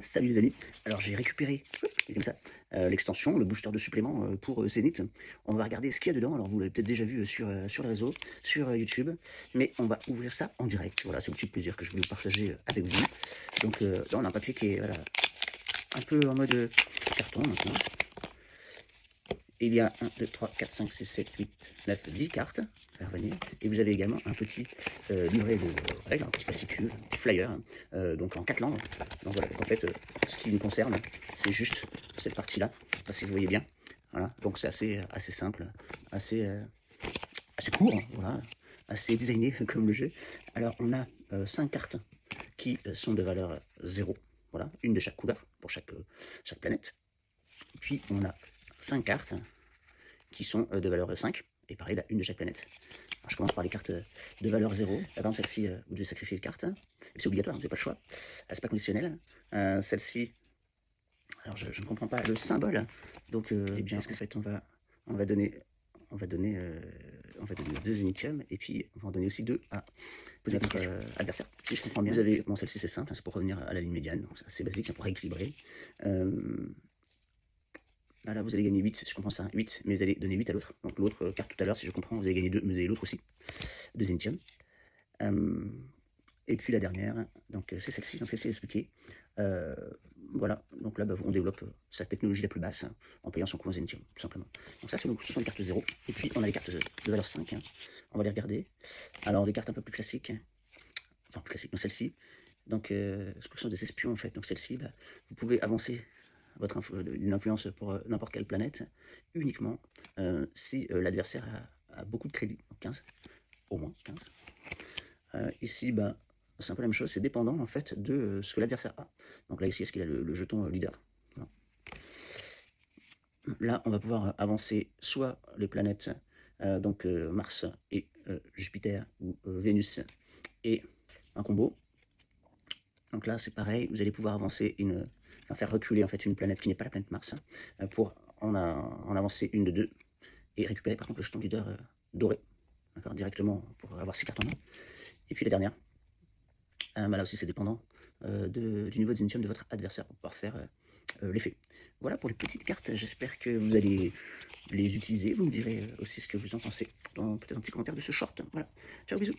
Salut les amis, alors j'ai récupéré, comme ça, l'extension, le booster de supplément pour Zenith. On va regarder ce qu'il y a dedans, alors vous l'avez peut-être déjà vu sur les réseaux, sur YouTube, mais on va ouvrir ça en direct. Voilà, c'est un petit plaisir que je voulais partager avec vous. Donc là on a un papier qui est voilà, un peu en mode carton maintenant. Il y a 1, 2, 3, 4, 5, 6, 7, 8, 9, 10 cartes à faire venir. Et vous avez également un petit livret de règles, un petit fascicule, un petit flyer, donc en 4 langues. Donc voilà, en fait, ce qui nous concerne, c'est juste cette partie-là. Je ne sais pas si vous voyez bien. Voilà, donc c'est assez simple, assez court, voilà, assez designé comme le jeu. Alors on a 5 cartes qui sont de valeur 0. Voilà, une de chaque couleur pour chaque planète. Puis on a 5 cartes qui sont de valeur 5, et pareil, là, une de chaque planète. Alors, je commence par les cartes de valeur 0. Là, par exemple, celle-ci, vous devez sacrifier une carte, c'est obligatoire, vous n'avez pas le choix. C'est pas conditionnel. Celle-ci, alors je ne comprends pas le symbole, donc eh bien, en fait, on va donner 2 Zenithium, et puis on va en donner aussi 2 à votre adversaire, si je comprends bien. Vous avez, bon, celle-ci c'est simple, c'est pour revenir à la ligne médiane, donc c'est assez basique, c'est pour rééquilibrer. Ah là, vous allez gagner 8, je comprends ça, 8, mais vous allez donner 8 à l'autre. Donc l'autre carte tout à l'heure, si je comprends, vous avez gagné 2, mais vous avez l'autre aussi, 2 Zenithium. Et puis la dernière, donc c'est celle-ci, donc celle-ci est expliquée. Voilà, donc là, bah, on développe sa technologie la plus basse en payant son coût Zenithium, tout simplement. Donc ça, ce sont les cartes 0. Et puis on a les cartes de valeur 5, on va les regarder. Alors des cartes un peu plus classiques, enfin plus classiques, donc celle-ci. Donc, ce sont des espions en fait. Donc celle-ci, bah, vous pouvez avancer une influence pour n'importe quelle planète uniquement si l'adversaire a beaucoup de crédits, donc 15, au moins 15. Ici, bah, c'est un peu la même chose, c'est dépendant en fait de ce que l'adversaire a. Donc là ici, est-ce qu'il a le jeton leader? Non. Là, on va pouvoir avancer soit les planètes, donc Mars et Jupiter, ou Vénus et un combo. Donc là, c'est pareil, vous allez pouvoir avancer enfin, faire reculer en fait une planète qui n'est pas la planète Mars, pour en avancer une de 2, et récupérer par contre le jeton leader doré, d'accord, directement pour avoir 6 cartes en main. Et puis la dernière, bah là aussi c'est dépendant du niveau de Zenithium de votre adversaire pour pouvoir faire l'effet. Voilà pour les petites cartes, j'espère que vous allez les utiliser, vous me direz aussi ce que vous en pensez dans peut-être un petit commentaire de ce short. Voilà, ciao, bisous.